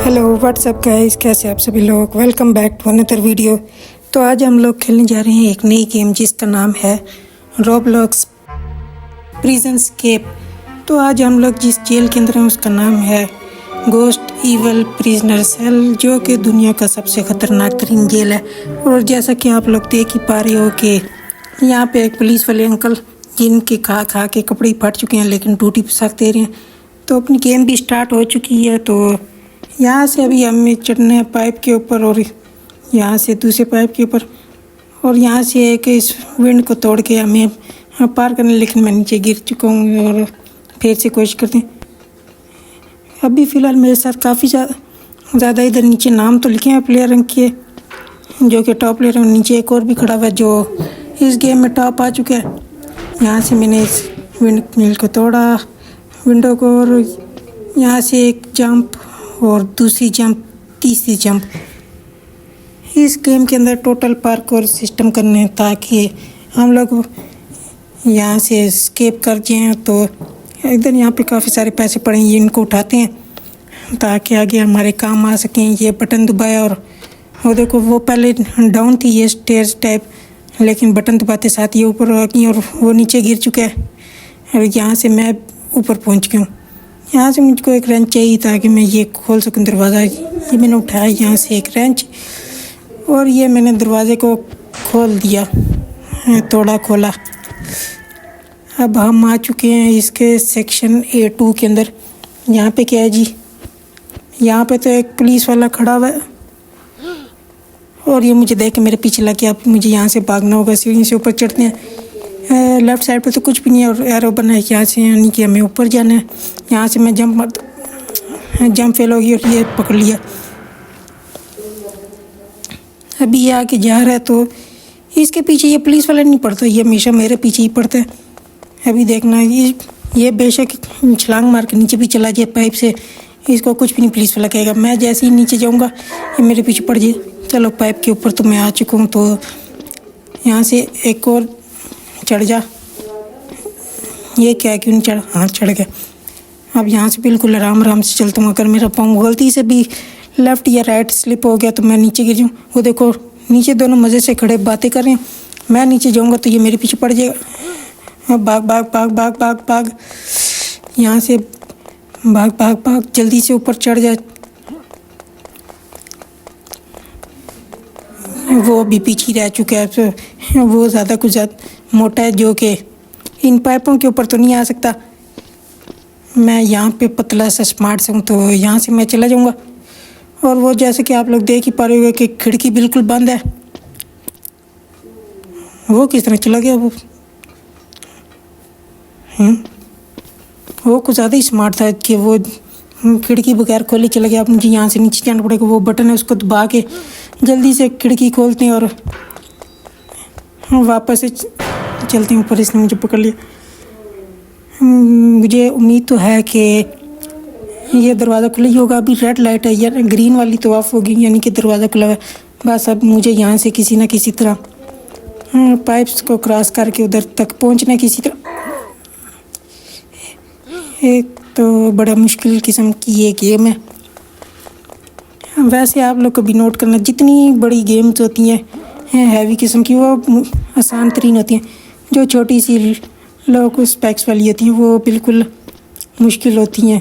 Hello what's up guys, कैसे आप सभी लोग। Welcome back to another video. तो आज हम लोग खेलने जा रहे हैं एक नई गेम जिसका नाम है रोब्लॉक्स प्रिजन एस्केप। तो आज हम लोग जिस जेल के अंदर हैं उसका नाम है गोस्ट इवल प्रिजनर सेल, जो कि दुनिया का सबसे ख़तरनाक तरीन जेल है। और जैसा कि आप लोग देख ही पा रहे हो कि यहाँ पे एक पुलिस वाले अंकल जिनके खा खा के कपड़े फट चुके हैं लेकिन टूटी पोशाक दे रहे हैं। तो अपनी गेम भी स्टार्ट हो चुकी है। तो यहाँ से अभी हमें चढ़ना है पाइप के ऊपर और यहाँ से दूसरे पाइप के ऊपर, और यहाँ से एक इस विंड को तोड़ के हमें पार करने, लेकिन मैं नीचे गिर चुका हूँ और फिर से कोशिश करते हैं। अभी फ़िलहाल मेरे साथ काफ़ी ज़्यादा इधर नीचे नाम तो लिखे हैं प्लेयर रैंक के, जो कि टॉप प्लेयर है। नीचे एक और भी खड़ा हुआ है जो इस गेम में टॉप आ चुका है। यहाँ से मैंने इस विंड मिल को तोड़ा विंडो को, और यहाँ से एक जंप और दूसरी जंप, तीसरी जंप। इस गेम के अंदर टोटल पार्कोर सिस्टम करने हैं ताकि हम लोग यहाँ से एस्केप कर जाएं। तो इधर यहाँ पे काफ़ी सारे पैसे पड़े हैं, इनको उठाते हैं ताकि आगे हमारे काम आ सकें। ये बटन दबाया और वो देखो, वो पहले डाउन थी ये स्टेयर्स टाइप, लेकिन बटन दबाते साथ ये ऊपर आ गई और वो नीचे गिर चुका है। और यहाँ से मैं ऊपर पहुँच गया हूँ। यहाँ से मुझको एक रेंच चाहिए ताकि मैं ये खोल सकूँ दरवाज़ा। ये मैंने उठाया यहाँ से एक रेंच, और ये मैंने दरवाज़े को खोल दिया, तोड़ा खोला। अब हम आ चुके हैं इसके सेक्शन A2 के अंदर। यहाँ पे क्या है जी, यहाँ पे तो एक पुलिस वाला खड़ा हुआ है और ये मुझे देख के मेरे पीछे लग गया। अब मुझे यहाँ से भागना होगा। सीढ़ी से ऊपर चढ़ते हैं। लेफ़्ट साइड पे तो कुछ भी नहीं है और एरो बना है यहाँ से, यानी कि हमें ऊपर जाना है। यहाँ से मैं जंप फेल होगी और ये पकड़ लिया। अभी ये आके जा रहा है तो इसके पीछे ये पुलिस वाला नहीं पड़ता, ये हमेशा मेरे पीछे ही पड़ता है। अभी देखना, ये बेशक छलांग मार के नीचे भी चला जाए पाइप से, इसको कुछ भी नहीं पुलिस वाला कहेगा। मैं जैसे ही नीचे जाऊँगा ये मेरे पीछे पड़ जाए। चलो पाइप के ऊपर तो मैं आ चुका हूँ। तो यहाँ से एक और चढ़ जा। ये क्या, क्यों नहीं चढ़? हाँ, चढ़ गया। अब यहाँ से बिल्कुल आराम आराम से चलता हूँ। अगर मेरा पाँव गलती से भी लेफ़्ट या राइट स्लिप हो गया तो मैं नीचे गिर जाऊँ। वो देखो नीचे दोनों मज़े से खड़े बातें कर रहे हैं। मैं नीचे जाऊँगा तो ये मेरे पीछे पड़ जाएगा। भाग भाग भाग भाग भाग भाग, यहाँ से भाग भाग भाग, जल्दी से ऊपर चढ़ जा। वो भी पीछे रह चुका है। तो वो ज़्यादा कुछ ज़्यादा मोटा है जो कि इन पाइपों के ऊपर तो नहीं आ सकता। मैं यहाँ पे पतला सा स्मार्ट से हूँ तो यहाँ से मैं चला जाऊँगा। और वो जैसे कि आप लोग देख ही पा रहे हो कि खिड़की बिल्कुल बंद है। वो किस तरह चला गया? वो कुछ ज़्यादा ही स्मार्ट था कि वो खिड़की बगैर खोले चला गया। अब मुझे यहाँ से नीचे जाना पड़ेगा। वो बटन है उसको दबा के जल्दी से खिड़की खोलते हैं और वापस से चलते हैं ऊपर। इसने मुझे पकड़ लिया। मुझे उम्मीद तो है कि ये दरवाज़ा खुला ही होगा। अभी रेड लाइट है यार, ग्रीन वाली तो ऑफ होगी, यानी कि दरवाज़ा खुला है। बस अब मुझे यहाँ से किसी ना किसी तरह पाइप्स को क्रॉस करके उधर तक पहुँचना किसी तरह। एक तो बड़ा मुश्किल किस्म की ये गेम है। वैसे आप लोग को भी नोट करना, जितनी बड़ी गेम्स होती हैं हैवी किस्म की, वो आसान तरीन होती हैं। जो छोटी सी लो स्पेक्स वाली होती हैं वो बिल्कुल मुश्किल होती हैं।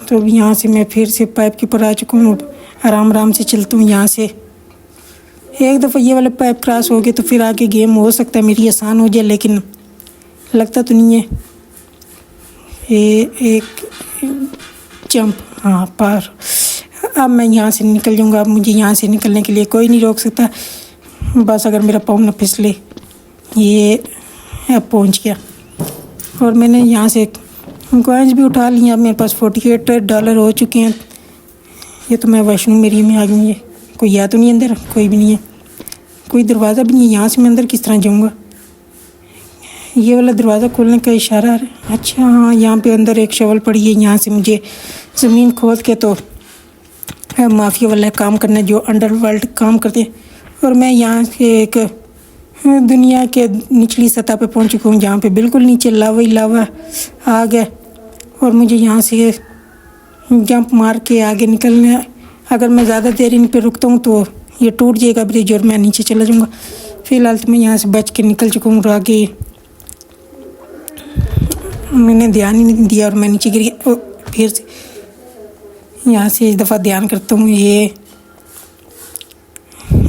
तो यहाँ से मैं फिर से पाइप के ऊपर आ चुका हूँ। आराम आराम से चलता हूँ। यहाँ से एक दफ़ा ये वाले पाइप क्रॉस हो गए तो फिर आगे गेम हो सकता है मेरी आसान हो जाए, लेकिन लगता तो नहीं है। एक जंप, हाँ, पार। अब मैं यहाँ से निकल जाऊँगा। अब मुझे यहाँ से निकलने के लिए कोई नहीं रोक सकता, बस अगर मेरा पाँव न फिसले। ये अब पहुँच गया और मैंने यहाँ से कॉइन्स भी उठा लिए। अब मेरे पास $48 हो चुके हैं। ये तो मैं वॉशरूम एरिया में आ गई। है कोई या तो नहीं अंदर? कोई भी नहीं है, कोई दरवाज़ा भी नहीं है। यहाँ से मैं अंदर किस तरह जाऊँगा? ये वाला दरवाज़ा खोलने का इशारा है। अच्छा हाँ, यहाँ पे अंदर एक शवल पड़ी है। यहाँ से मुझे ज़मीन खोद के तो माफिया वाला काम करना, जो अंडरवर्ल्ड काम करते हैं। और मैं यहाँ से एक दुनिया के निचली सतह पे पहुँच चुका हूँ, जहाँ पे बिल्कुल नीचे लावा ही लावा आ गया। और मुझे यहाँ से जंप मार के आगे निकलना। अगर मैं ज़्यादा देर इन पे रुकता हूँ तो ये टूट जाएगा ब्रिज और मैं नीचे चला जाऊँगा। फ़िलहाल तो मैं यहाँ से बच के निकल चुका हूँ और आगे मैंने ध्यान ही नहीं दिया और मैं नीचे गिर गया। फिर से यहाँ से इस दफ़ा ध्यान करता हूँ, ये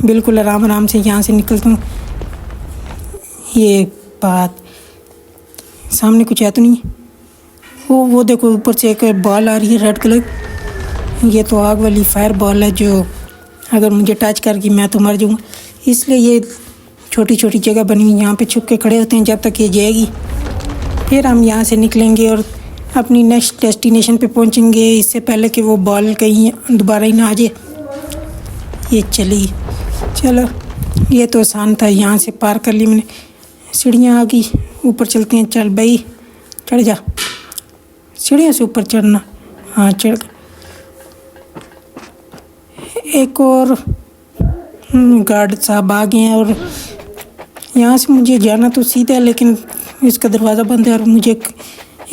बिल्कुल आराम आराम से यहाँ से निकलता हूँ। ये बात सामने कुछ है तो नहीं? वो देखो ऊपर से एक बॉल आ रही है रेड कलर। ये तो आग वाली फायर बॉल है जो अगर मुझे टच कर गई मैं तो मर जाऊँगा। इसलिए ये छोटी छोटी जगह बनी हुई, यहाँ पे छुप के खड़े होते हैं जब तक ये जाएगी। फिर हम यहाँ से निकलेंगे और अपनी नेक्स्ट डेस्टिनेशन पे पहुँचेंगे, इससे पहले कि वो बॉल कहीं दोबारा ही ना आ जाए। ये चली, चलो ये तो आसान था, यहाँ से पार कर ली मैंने। सीढ़ियाँ आ गई, ऊपर चलते हैं। चल भाई चढ़ जा, सीढ़ियों से ऊपर चढ़ना। हाँ चढ़। एक और गार्ड साहब आ गए हैं और यहाँ से मुझे जाना तो सीधा है, लेकिन इसका दरवाज़ा बंद है और मुझे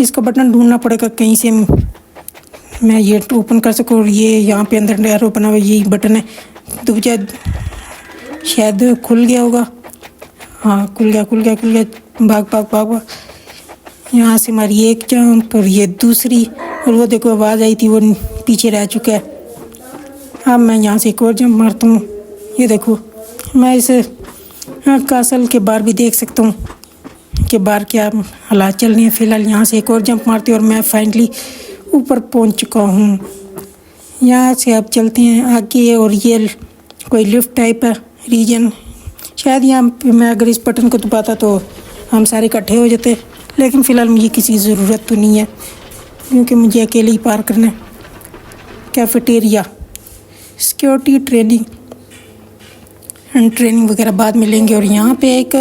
इसका बटन ढूंढना पड़ेगा कहीं से मैं ये ओपन कर सकूँ। और ये यहाँ पे अंदर एरो बना हुआ, यही बटन है तो शायद खुल गया होगा। हाँ खुल गया। भाग। यहाँ से हमारी एक जंप और ये दूसरी, और वो देखो आवाज़ आई थी वो पीछे रह चुका है। अब मैं यहाँ से एक और जंप मारता हूँ। ये देखो मैं इस कासल के बाहर भी देख सकता हूँ कि बाहर क्या हालात चल रहे हैं। फ़िलहाल यहाँ से एक और जंप मारते और मैं फाइनली ऊपर पहुँच चुका हूँ। यहाँ से अब चलते हैं आगे और ये कोई लिफ्ट टाइप है रीजन। शायद यहाँ पे मैं अगर इस बटन को दबाता तो हम सारे इकट्ठे हो जाते, लेकिन फ़िलहाल मुझे किसी की ज़रूरत तो नहीं है क्योंकि मुझे अकेले ही पार करना है। कैफेटेरिया, सिक्योरिटी ट्रेनिंग वगैरह बाद में लेंगे। और यहाँ पे एक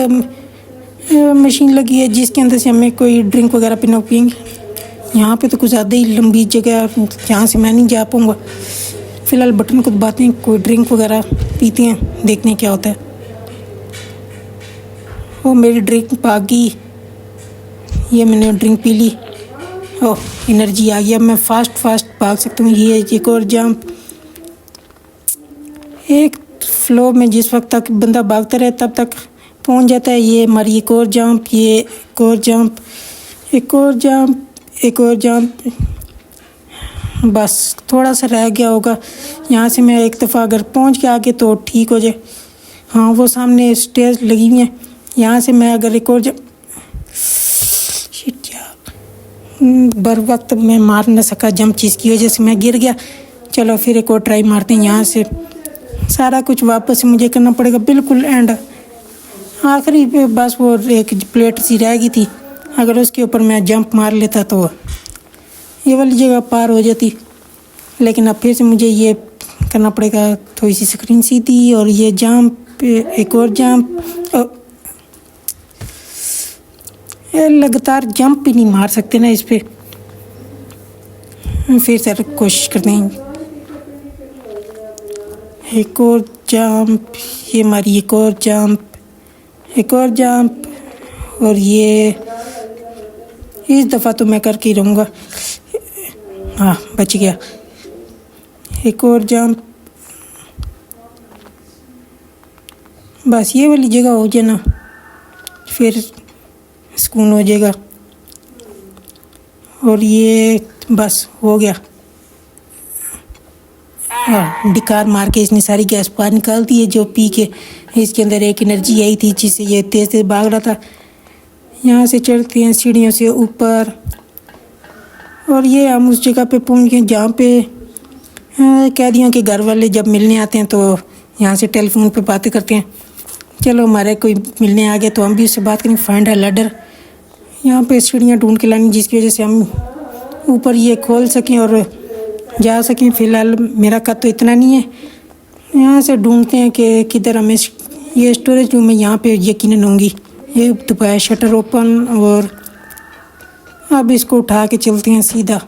मशीन लगी है जिसके अंदर से हमें कोई ड्रिंक वगैरह पीना पियेंगे। यहाँ पे तो कुछ ज़्यादा ही लंबी जगह है, जहाँ से मैं नहीं जा पाऊँगा। फ़िलहाल बटन को दबाते हैं, कोई ड्रिंक वगैरह पीते हैं, देखते हैं क्या होता है। वो मेरी ड्रिंक भाग गई, ये मैंने ड्रिंक पी ली। ओह एनर्जी आ गया, मैं फास्ट भाग सकता हूँ। ये एक और जंप, एक फ्लो में जिस वक्त तक बंदा भागता रहे तब तक पहुँच जाता है। ये हमारी एक और जंप, ये एक और जंप, बस थोड़ा सा रह गया होगा। यहाँ से मैं एक दफ़ा अगर पहुँच के आगे तो ठीक हो जाए। हाँ वो सामने स्टेज लगी हुई है, यहाँ से मैं अगर एक और बर वक्त मैं मार न सका जंप, चीज़ की वजह से मैं गिर गया। चलो फिर एक और ट्राई मारते हैं। यहाँ से सारा कुछ वापस मुझे करना पड़ेगा, बिल्कुल एंड आखिरी पे बस वो एक प्लेट सी रह गई थी, अगर उसके ऊपर मैं जंप मार लेता तो ये वाली जगह पार हो जाती। लेकिन अब फिर से मुझे ये करना पड़ेगा, थोड़ी सी स्क्रीन सीधी और ये जंप, एक और जंप। लगातार जंप भी नहीं मार सकते ना इस पे। फिर से कोशिश करते हैं। एक और जंप, ये हमारी एक और जंप और ये इस दफ़ा तो मैं करके ही रहूँगा। हाँ बच गया। एक और जंप, बस ये वाली जगह हो जाए ना फिर सुकून हो जाएगा। और ये बस हो गया। हाँ डिकार मार के इसने सारी गैस बाहर निकाल दी है जो पी के इसके अंदर एक एनर्जी आई थी जिससे ये तेज़ भाग रहा था। यहाँ से चढ़ते हैं सीढ़ियों से ऊपर और ये हम उस जगह पे पहुँच गए जहाँ पे कैदियों के घर वाले जब मिलने आते हैं तो यहाँ से टेलीफोन पे बातें करते हैं। चलो हमारे कोई मिलने आ गए तो हम भी उससे बात करेंगे। फाइंड है लैडर, यहाँ पे सीढ़ियाँ ढूंढ के लानी जिसकी वजह से हम ऊपर ये खोल सकें और जा सकें। फ़िलहाल मेरा कद तो इतना नहीं है। यहाँ से ढूंढते हैं कि किधर हमें ये स्टोरेज रूम है, यहाँ पे यकीनन होंगी। ये दोपहर शटर ओपन और अब इसको उठा के चलते हैं सीधा।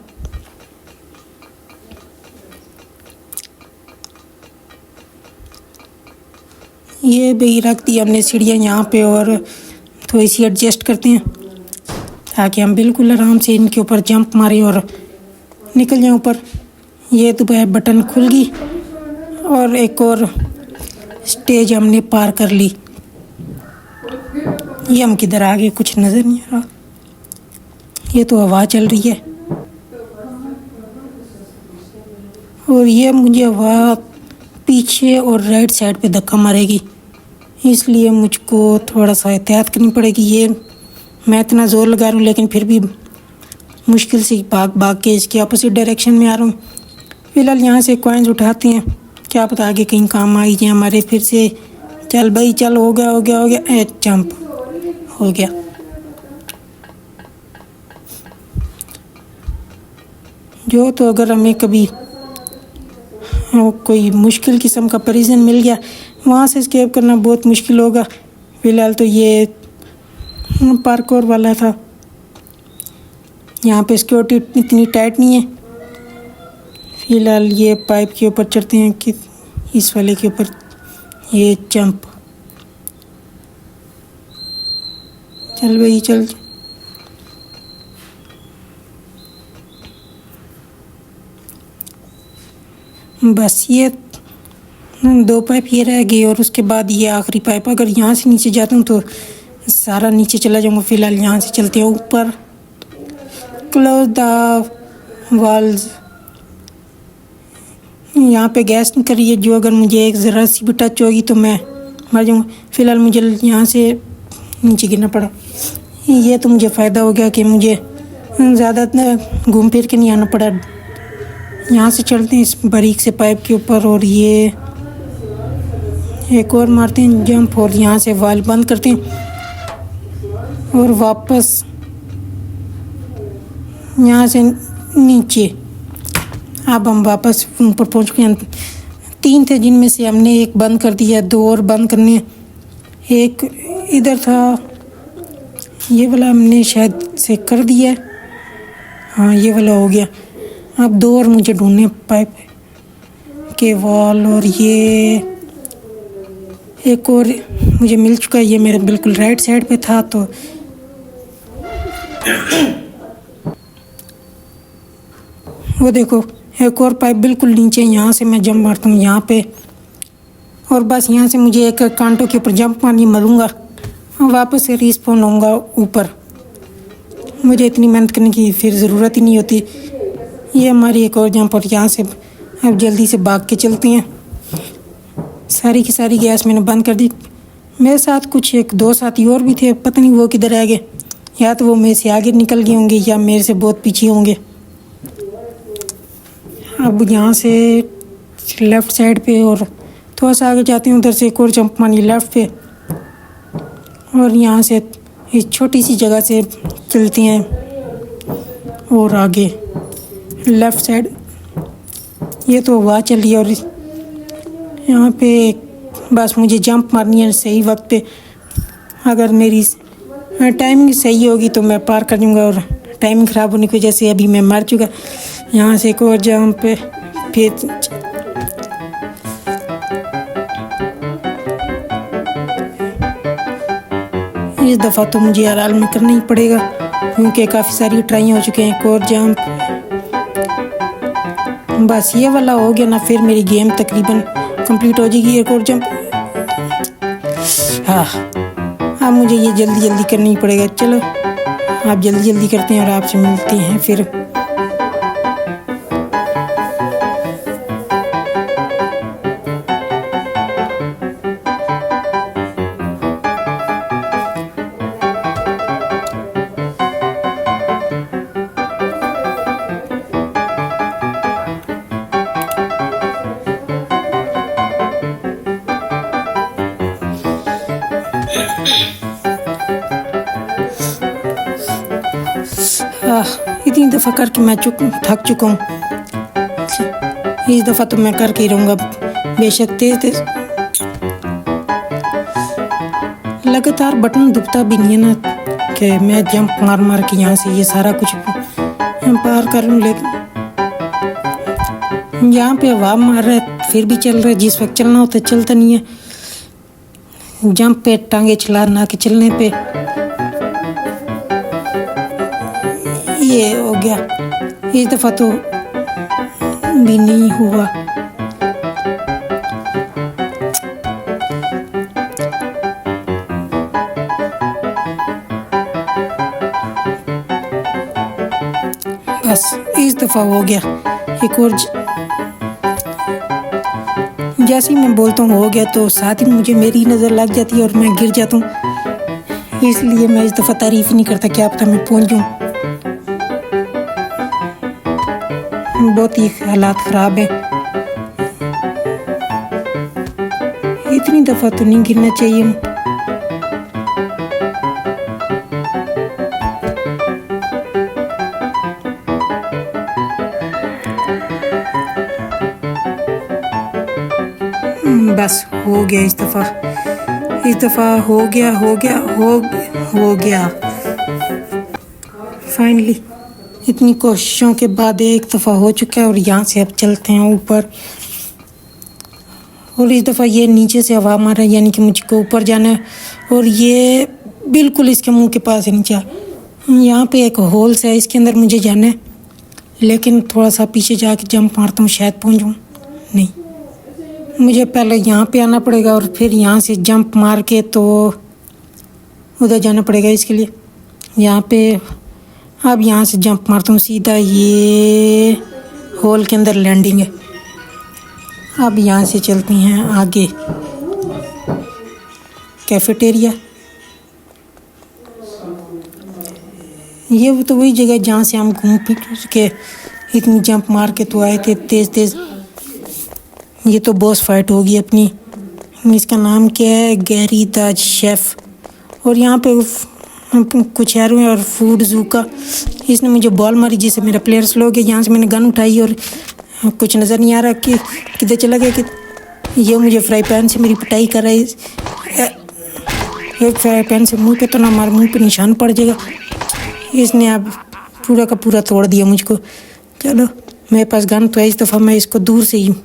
ये भी रख दी हमने सीढ़ियाँ यहाँ पे और थोड़ी सी एडजस्ट करते हैं ताकि हम बिल्कुल आराम से इनके ऊपर जंप मारें और निकल जाएं ऊपर। ये तो बटन खुल गई और एक और स्टेज हमने पार कर ली। ये हम किधर आ गए, कुछ नज़र नहीं आ रहा। ये तो हवा चल रही है और ये मुझे हवा पीछे और राइट साइड पे धक्का मारेगी, इसलिए मुझको थोड़ा सा एहतियात करनी पड़ेगी। ये मैं इतना ज़ोर लगा रहा हूँ लेकिन फिर भी मुश्किल से भाग के इसके अपोजिट डायरेक्शन में आ रहा हूँ। फ़िलहाल यहाँ से कॉइन्स उठाते हैं, क्या पता आगे कहीं काम आई जाए हमारे। फिर से चल भाई चल, हो गया। जंप हो गया। जो तो अगर हमें कभी कोई मुश्किल किस्म का प्रिजन मिल गया, वहाँ से एस्केप करना बहुत मुश्किल होगा। फ़िलहाल तो ये पार्कोर वाला था, यहाँ पे सिक्योरिटी इतनी टाइट नहीं है। फ़िलहाल ये पाइप के ऊपर चढ़ते हैं कि इस वाले के ऊपर ये जंप। चल भाई चल। बस ये 2 पाइप ये रह गए और उसके बाद ये आखिरी पाइप। अगर यहाँ से नीचे जाता हूँ तो सारा नीचे चला जाऊँगा। फ़िलहाल यहाँ से चलते हैं ऊपर। Close the walls. यहाँ पे गैस नहीं कर रही है, जो अगर मुझे एक ज़रा सी भी टच होगी तो मैं मर जाऊँगा। फ़िलहाल मुझे यहाँ से नीचे गिरना पड़ा। ये तो मुझे फ़ायदा हो गया कि मुझे ज़्यादा घूम फिर के नहीं आना पड़ा। यहाँ से चलते हैं इस बारीक से पाइप के ऊपर और ये एक और मारते हैं जंप और यहाँ से वाल बंद करते हैं और वापस यहाँ से नीचे। अब हम वापस ऊपर पहुँच गए। 3 थे जिनमें से हमने एक बंद कर दिया, 2 और बंद करने। एक इधर था, ये वाला हमने शायद से कर दिया। हाँ ये वाला हो गया। अब 2 और मुझे ढूंढने पाइप के वॉल और ये एक और मुझे मिल चुका है। ये मेरे बिल्कुल राइट साइड पे था तो वो देखो एक और पाइप बिल्कुल नीचे। यहाँ से मैं जंप मारता हूँ यहाँ पे और बस यहाँ से मुझे एक कांटों के ऊपर जंप मारनी, मरूँगा, वापस से रिस्पॉन होऊंगा ऊपर। मुझे इतनी मेहनत करने की फिर ज़रूरत ही नहीं होती। ये हमारी एक और जंप और यहाँ से अब जल्दी से भाग के चलते हैं। सारी की सारी गैस मैंने बंद कर दी। मेरे साथ कुछ 1-2 साथी और भी थे, पता नहीं वो किधर रह गए। या तो वो मेरे से आगे निकल गए होंगे या मेरे से बहुत पीछे होंगे। अब यहाँ से लेफ़्ट साइड पे और थोड़ा सा आगे जाते हैं, उधर से एक और जंप मानी लेफ़्ट पे और यहाँ से इस छोटी सी जगह से चलते हैं और आगे लेफ़्ट साइड। ये तो हवा चल रही है और यहाँ पे बस मुझे जंप मारनी है सही वक्त पे। अगर मेरी टाइमिंग सही होगी तो मैं पार कर दूँगा और टाइमिंग ख़राब होने की वजह से अभी मैं मर चुका। यहाँ से एक और जंप पे फिर इस दफ़ा तो मुझे आराम में करना ही पड़ेगा क्योंकि काफ़ी सारी ट्राई हो चुके हैं। एक और जंप, बस ये वाला हो गया ना, फिर मेरी गेम तकरीबन कंप्लीट हो जाएगी। एक और जंप। हाँ अब मुझे ये जल्दी जल्दी करना ही पड़ेगा। चलो आप जल्दी जल्दी करते हैं और आपसे मिलते हैं फिर। इतनी दफ़ा करके मैं थक चुका हूँ। इस दफ़ा तो मैं करके ही रहूँगा, बेशक तेज तेज। लगातार बटन दुखता भी नहीं है ना कि मैं जंप मार मार के यहाँ से ये सारा कुछ पार कर लूँ। लेकिन यहाँ पे हवा मार रहा है फिर भी चल रहा है। जिस वक्त चलना होता है चलता नहीं है। जंप पे टांगे चला ना के चलने पे ये हो गया। इस दफ़ा तो भी नहीं हुआ। बस इस दफ़ा हो गया। एक और जैसे ही मैं बोलता हूँ हो गया तो साथ ही मुझे मेरी नज़र लग जाती है और मैं गिर जाता हूँ। इसलिए मैं इस दफ़ा तारीफ़ नहीं करता, क्या पता मैं पहुँच जाऊँ। बहुत ही हालात ख़राब है। इतनी दफ़ा तो नहीं गिरना चाहिए। बस हो गया इस दफ़ा हो गया फाइनली। इतनी कोशिशों के बाद एक दफ़ा हो चुका है और यहाँ से अब चलते हैं ऊपर। और इस दफ़ा ये नीचे से हवा मार है, यानी कि मुझको ऊपर जाना है। और ये बिल्कुल इसके मुंह के पास है नीचे। यहाँ पे एक होल है, इसके अंदर मुझे जाना है, लेकिन थोड़ा सा पीछे जाके जंप मारता हूँ, शायद पहुँच जाऊँ। नहीं, मुझे पहले यहाँ पे आना पड़ेगा और फिर यहाँ से जंप मार के तो उधर जाना पड़ेगा। इसके लिए यहाँ पे अब यहाँ से जंप मारता हूँ सीधा, ये होल के अंदर लैंडिंग है। अब यहाँ से चलती हैं आगे कैफेटेरिया। ये तो वही जगह है जहाँ से हम घूम फिर के इतनी जंप मार के तो आए थे तेज़। ये तो बॉस फाइट होगी अपनी। इसका नाम क्या है? Gary the chef. और यहाँ पे कुछ एरो है और फूड जू का। इसने मुझे बॉल मारी जिससे मेरा प्लेयर स्लो गया। यहाँ से मैंने गन उठाई और कुछ नज़र नहीं आ रहा कि किधर चला गया। कि ये मुझे फ्राई पैन से मेरी पिटाई कर रहा है। एक फ्राई पैन से मुंह पे तो ना मार, मुंह पे निशान पड़ जाएगा। इसने अब पूरा का पूरा तोड़ दिया मुझको। चलो, मेरे पास गन तो है, इस दफ़ा मैं इसको दूर से ही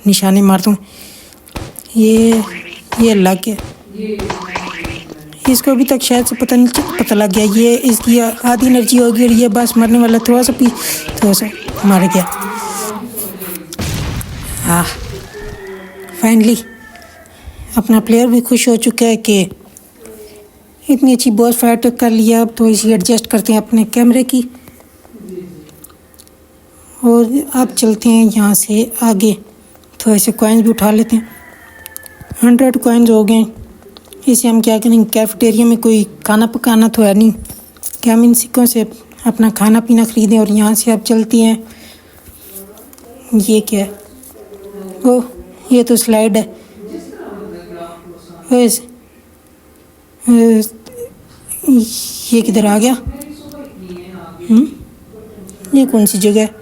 निशाने मारता हूँ। ये लग गया। इसको अभी तक शायद से पता लग गया। ये इसकी आधी एनर्जी होगी और ये बस मरने वाला, थोड़ा सा मर गया। हाँ, फाइनली अपना प्लेयर भी खुश हो चुका है कि इतनी अच्छी बॉस फाइट कर लिया। अब तो इसी एडजस्ट करते हैं अपने कैमरे की और अब चलते हैं यहाँ से आगे। थोड़े से कॉइन्स भी उठा लेते हैं। 100 कॉइन्स हो गए। इसे हम क्या करेंगे, कैफेटेरिया में कोई खाना पकाना तो है नहीं कि हम इन सिक्कों से अपना खाना पीना ख़रीदें। और यहाँ से अब चलती हैं, ये क्या है? ओह, ये तो स्लाइड है। ये किधर आ गया? ये कौन सी जगह है?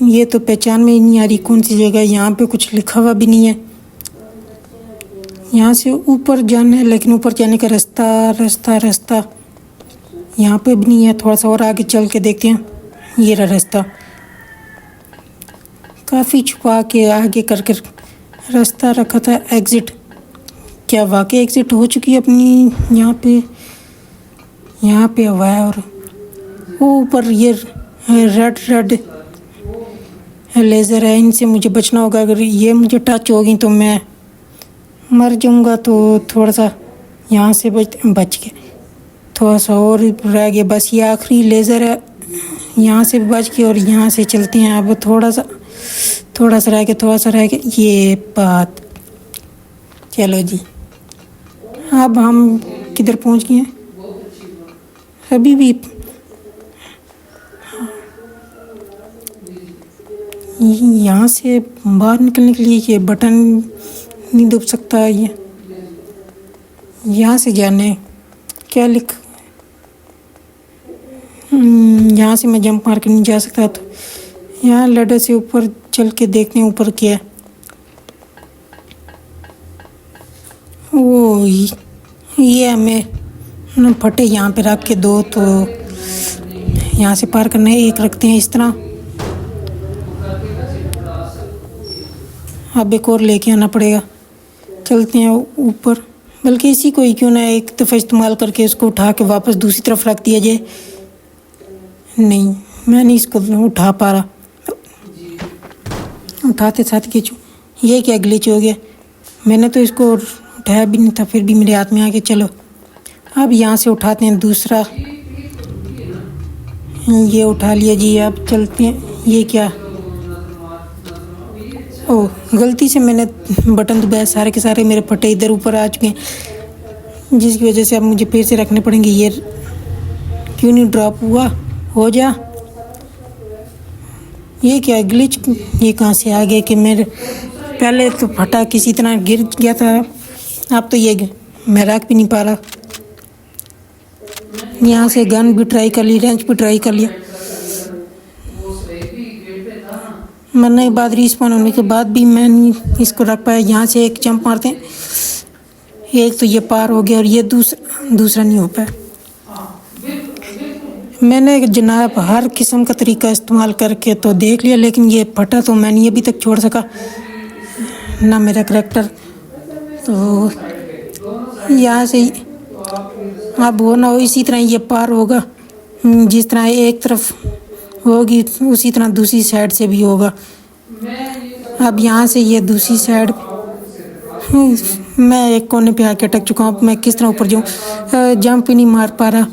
ये तो पहचान में ही नहीं आ रही कौन सी जगह है। यहाँ पे कुछ लिखा हुआ भी नहीं है। यहाँ से ऊपर जाना है, लेकिन ऊपर जाने का रास्ता यहाँ पे भी नहीं है। थोड़ा सा और आगे चल के देखते हैं। ये रहा रास्ता, काफ़ी छुपा के आगे करके रास्ता रखा था। एग्ज़िट, क्या वाकई एग्ज़िट हो चुकी है अपनी? यहाँ पे हवा है और ऊपर ये रेड लेज़र है। इनसे मुझे बचना होगा। अगर ये मुझे टच होगी तो मैं मर जाऊंगा। तो थोड़ा सा यहाँ से बच के थोड़ा सा और रह गया। बस ये आखिरी लेज़र है, यहाँ से बच के और यहाँ से चलते हैं। अब थोड़ा सा रह गया ये बात। चलो जी, अब हम किधर पहुँच गए हैं? अभी भी यहाँ से बाहर निकलने के लिए ये बटन नहीं दब सकता। ये यहाँ से जाने क्या यहाँ से मैं जंप मार के नहीं जा सकता। तो यहाँ लैडर से ऊपर चल के देखते हैं ऊपर क्या है। वो ये हमें फटे यहाँ पे रख के दो, तो यहाँ से पार करना है। एक रखते हैं इस तरह। अब एक और लेके आना पड़ेगा। चलते हैं ऊपर, बल्कि इसी को ही क्यों ना एक दफ़ा इस्तेमाल करके उसको उठा के वापस दूसरी तरफ रख दिया जाए। नहीं, मैं नहीं इसको उठा पा रहा। उठाते साथ खींचूँ। ये क्या ग्लिच हो गया, मैंने तो इसको उठाया भी नहीं था, फिर भी मेरे हाथ में आ गया। चलो अब यहाँ से उठाते हैं दूसरा, ये उठा लिया जी। अब चलते हैं। ये क्या, ओह गलती से मैंने बटन दबाया, सारे के सारे मेरे फटे इधर ऊपर आ चुके हैं, जिसकी वजह से अब मुझे फिर से रखने पड़ेंगे। ये क्यों नहीं ड्रॉप हुआ, हो जा। ये क्या ग्लिच, ये कहाँ से आ गया कि मेरे पहले तो फटा किसी तरह गिर गया था, अब तो ये मैं रख भी नहीं पा रहा। यहाँ से गन भी ट्राई कर ली, रेंच भी ट्राई कर लिया, मरने के बाद रिस्पॉन होने के बाद भी मैं नहीं इसको रख पाया। यहाँ से एक जंप मारते हैं, एक तो ये पार हो गया और ये दूसरा नहीं हो पाया। मैंने जनाब हर किस्म का तरीका इस्तेमाल करके तो देख लिया, लेकिन ये फटा तो मैं नहीं अभी तक छोड़ सका ना मेरा करैक्टर। तो यहाँ से अब वो ना हो, इसी तरह ये पार होगा, जिस तरह एक तरफ होगी उसी तरह दूसरी साइड से भी होगा। अब यहाँ से ये दूसरी साइड, मैं एक कोने पे आके अटक चुका हूँ। अब मैं किस तरह ऊपर जाऊँ, जंप ही नहीं मार पा रहा।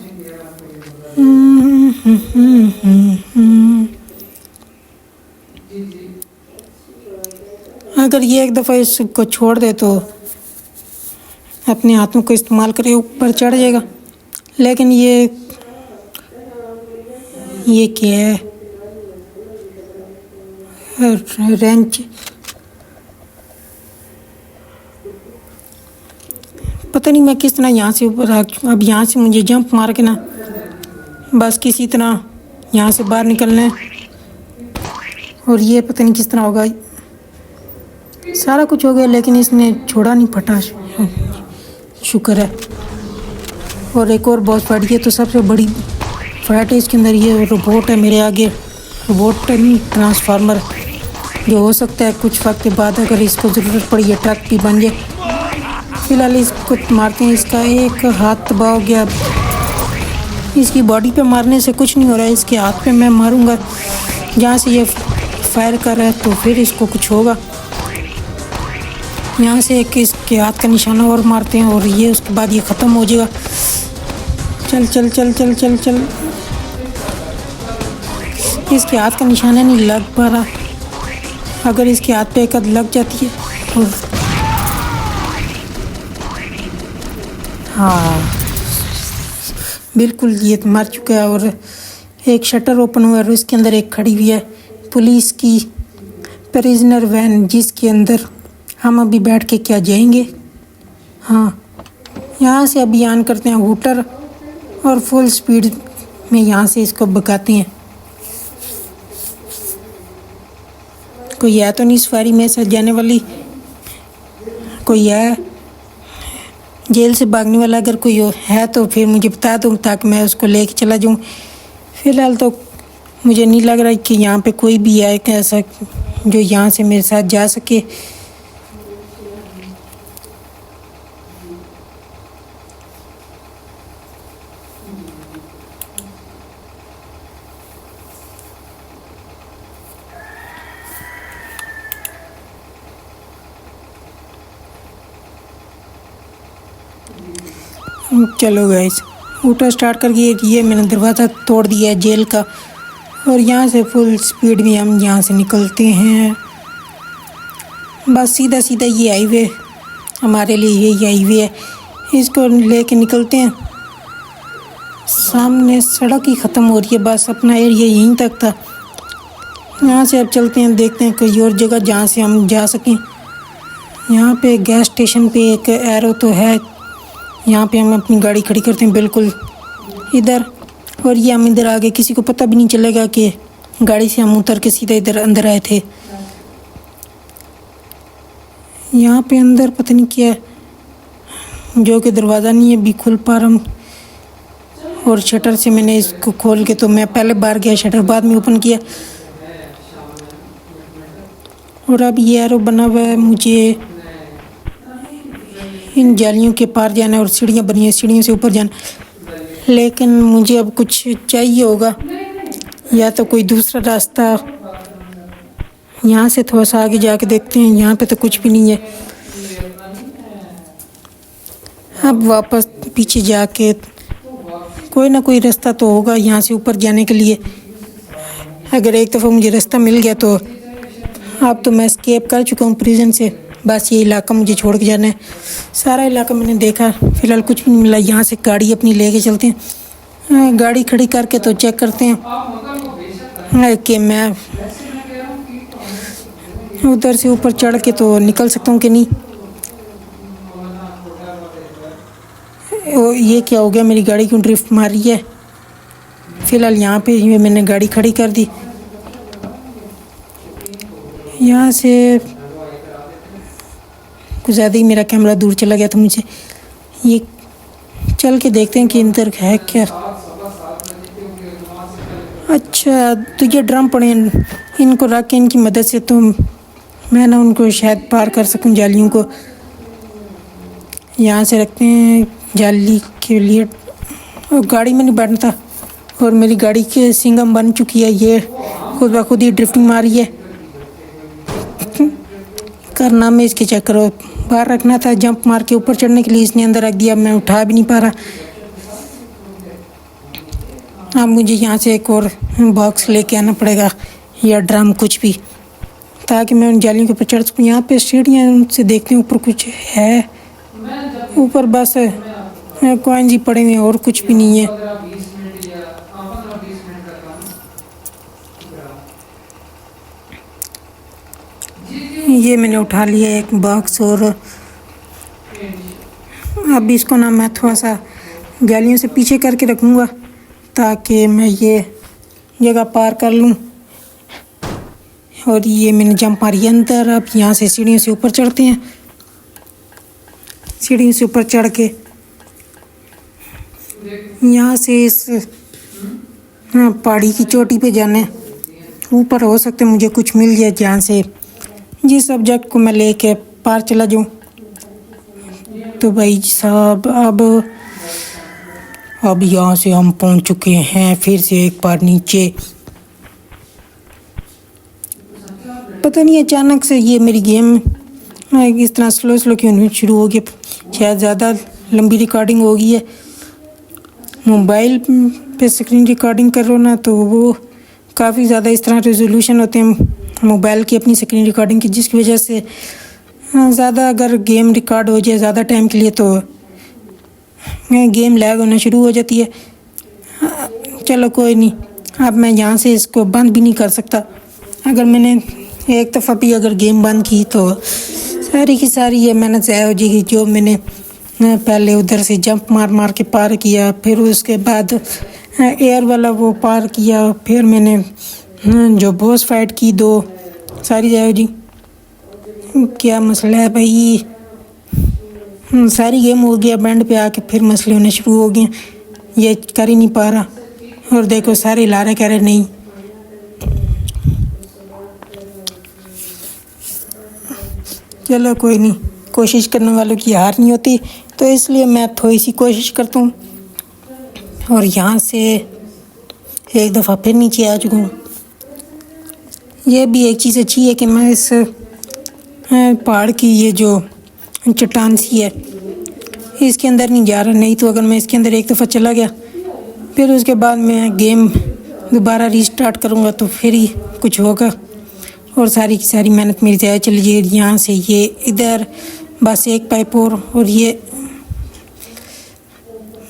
अगर ये एक दफ़ा इसको छोड़ दे तो अपने हाथों को इस्तेमाल करके ऊपर चढ़ जाएगा, लेकिन ये क्या है, रेंच, पता नहीं मैं किस तरह यहाँ से ऊपर आ। अब यहाँ से मुझे जंप मार के ना बस किसी तरह यहाँ से बाहर निकलना है, और ये पता नहीं किस तरह होगा। सारा कुछ हो गया लेकिन इसने छोड़ा नहीं, फटा, शुक्र है। और एक और बॉस फाइट, ये तो सबसे बड़ी फाइट है इसके अंदर। ये रोबोट है मेरे आगे, रोबोट नहीं ट्रांसफार्मर, जो हो सकता है कुछ वक्त के बाद अगर इसको ज़रूरत पड़ी ये ट्रक भी बन जाए। फिलहाल इसको मारते हैं। इसका एक हाथ तबाह हो गया, इसकी बॉडी पे मारने से कुछ नहीं हो रहा है, इसके हाथ पे मैं मारूंगा जहाँ से ये फायर कर रहा है, तो फिर इसको कुछ होगा। यहाँ से एक इसके हाथ का निशाना और मारते हैं और ये उसके बाद ये ख़त्म हो जाएगा। चल चल चल चल चल चल, इसके हाथ का निशाना नहीं लग पा रहा, अगर इसके हाथ पे एक हद लग जाती है। और हाँ बिल्कुल, ये मर चुका है। और एक शटर ओपन हुआ और इसके अंदर एक खड़ी हुई है पुलिस की प्रिजनर वैन, जिसके अंदर हम अभी बैठ के क्या जाएंगे। हाँ, यहाँ से अभी ऑन करते हैं हूटर और फुल स्पीड में यहाँ से इसको भगाते हैं। कोई है तो नहीं सफारी में से जाने वाली, कोई है जेल से भागने वाला, अगर कोई है तो फिर मुझे बता दो ताकि मैं उसको लेके चला जाऊँ। फ़िलहाल तो मुझे नहीं लग रहा कि यहाँ पे कोई भी है ऐसा जो यहाँ से मेरे साथ जा सके। चलो गाइस, ऊपर स्टार्ट करके ये मैंने दरवाज़ा तोड़ दिया है जेल का, और यहाँ से फुल स्पीड में हम यहाँ से निकलते हैं। बस सीधा सीधा ये हाईवे हमारे लिए, यही हाईवे है, इसको लेके निकलते हैं। सामने सड़क ही ख़त्म हो रही है, बस अपना एरिया यहीं तक था। यहाँ से अब चलते हैं, देखते हैं कोई और जगह जहाँ से हम जा सकें। यहाँ पे गैस स्टेशन पे एक एरो तो है, यहाँ पे हम अपनी गाड़ी खड़ी करते हैं बिल्कुल इधर, और ये हम इधर आगे, किसी को पता भी नहीं चलेगा कि गाड़ी से हम उतर के सीधा इधर अंदर आए थे। यहाँ पे अंदर पता नहीं क्या है, जो कि दरवाज़ा नहीं है अभी खुल पा रहा हूँ, और शटर से मैंने इसको खोल के, तो मैं पहले बाहर गया, शटर बाद में ओपन किया। और अब ये एरो बना हुआ है, मुझे इन जालियों के पार जाना है और सीढ़ियाँ बनी हैं, सीढ़ियों से ऊपर जाना। लेकिन मुझे अब कुछ चाहिए होगा, या तो कोई दूसरा रास्ता यहाँ से थोड़ा सा आगे जाके देखते हैं, यहाँ पे तो कुछ भी नहीं है। अब वापस पीछे जाके कोई ना कोई रास्ता तो होगा यहाँ से ऊपर जाने के लिए। अगर एक दफ़ा मुझे रास्ता मिल गया तो अब तो मैं एस्केप कर चुका हूँ प्रिजन से। बस ये इलाका मुझे छोड़ के जाना है। सारा इलाका मैंने देखा, फ़िलहाल कुछ भी नहीं मिला। यहाँ से गाड़ी अपनी लेके चलते हैं। गाड़ी खड़ी करके तो चेक करते हैं कि मैं उधर से ऊपर चढ़ के तो निकल सकता हूँ कि नहीं। ये क्या हो गया, मेरी गाड़ी क्यों ड्रिफ्ट मार रही है। फ़िलहाल यहाँ पे मैंने गाड़ी खड़ी कर दी। यहाँ से कुछ ज़्यादा ही मेरा कैमरा दूर चला गया था मुझे। ये चल के देखते हैं कि अंदर है क्या। अच्छा, तो ये ड्रम पड़े हैं, इनको रख के इनकी मदद से तो मैं ना उनको शायद पार कर सकूं जालियों को। यहाँ से रखते हैं जाली के लिए। और गाड़ी में नहीं बैठना था और मेरी गाड़ी की सिंगम बन चुकी है। ये खुद ब खुद ही ड्रिफ्टिंग मारी है। करना में इसके चक्कर बाहर रखना था, जंप मार के ऊपर चढ़ने के लिए इसने अंदर रख दिया। मैं उठा भी नहीं पा रहा। अब मुझे यहाँ से एक और बॉक्स लेके आना पड़ेगा या ड्रम कुछ भी, ताकि मैं उन जालियों के ऊपर चढ़ सकूँ। यहाँ पे सीढ़ियाँ, उनसे देखते हैं ऊपर कुछ है। ऊपर बस कॉइन्स ही पड़े हुए हैं और कुछ भी नहीं है। ये मैंने उठा लिया एक बॉक्स और अब इसको ना मैं थोड़ा सा जालियों से पीछे करके रखूँगा ताकि मैं ये जगह पार कर लूँ। और ये मैंने जंप मारी अंदर। अब यहाँ से सीढ़ियों से ऊपर चढ़ते हैं। सीढ़ियों से ऊपर चढ़ के यहाँ से इस पहाड़ी की चोटी पे जाना है। ऊपर हो सकता है मुझे कुछ मिल जाए जहाँ से जिस सब्जेक्ट को मैं लेके पार चला जाऊँ। तो भाई साहब अब यहाँ से हम पहुँच चुके हैं फिर से एक बार नीचे। पता नहीं अचानक से ये मेरी गेम इस तरह स्लो क्यों होनी शुरू हो गई। शायद ज़्यादा लंबी रिकॉर्डिंग हो गई है। मोबाइल पे स्क्रीन रिकॉर्डिंग कर रहा ना तो वो काफ़ी ज़्यादा इस तरह रेजोल्यूशन होते हैं मोबाइल की अपनी स्क्रीन रिकॉर्डिंग की, जिसकी वजह से ज़्यादा अगर गेम रिकॉर्ड हो जाए ज़्यादा टाइम के लिए तो गेम लैग होना शुरू हो जाती है। चलो कोई नहीं, अब मैं यहाँ से इसको बंद भी नहीं कर सकता। अगर मैंने एक दफ़ा भी अगर गेम बंद की तो सारी की सारी ये मेहनत ज़ाया हो जाएगी जो मैंने पहले उधर से जंप मार के पार किया, फिर उसके बाद एयर वाला वो पार किया, फिर मैंने जो बॉस फाइट की 2 सारी ज़ाया हो जी। क्या मसला है भाई, सारी गेम हो गया बैंड पे आके फिर मसले होने शुरू हो गए। ये कर ही नहीं पा रहा और देखो सारे ला रहे कह रहे नहीं। चलो कोई नहीं, कोशिश करने वालों की हार नहीं होती, तो इसलिए मैं थोड़ी सी कोशिश करता हूँ। और यहाँ से एक दफ़ा फिर नीचे आ चुका हूँ। ये भी एक चीज़ अच्छी है कि मैं इस पहाड़ की ये जो चट्टान सी है इसके अंदर नहीं जा रहा। नहीं तो अगर मैं इसके अंदर एक दफ़ा चला गया फिर उसके बाद मैं गेम दोबारा रीस्टार्ट करूँगा तो फिर ही कुछ होगा और सारी की सारी मेहनत मेरी ज़ाया चली जाएगी। यहाँ से ये इधर बस एक पाइप और ये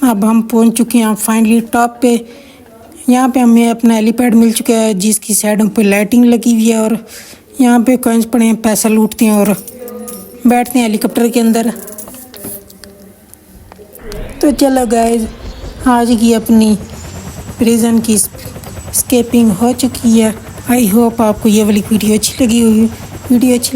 अब हम पहुँच चुके हैं फाइनली टॉप पे। यहाँ पे हमें अपना हेलीपैड मिल चुका है जिसकी साइडों पे लाइटिंग लगी हुई है और यहाँ पे कॉइन्स पड़े हैं, पैसा लूटते हैं और बैठते हैं हेलीकॉप्टर के अंदर। तो चलो गाइस, आज की अपनी प्रिजन की स्केपिंग हो चुकी है। आई होप आपको ये वाली वीडियो अच्छी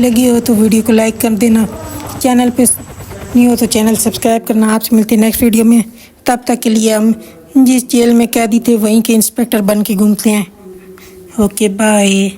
लगी हो तो वीडियो को लाइक कर देना। चैनल पे नहीं हो तो चैनल सब्सक्राइब करना। आपसे मिलते हैं नेक्स्ट वीडियो में। तब तक के लिए हम जिस जेल में कैदी थे वहीं के इंस्पेक्टर बन के घूमते हैं। Okay bye.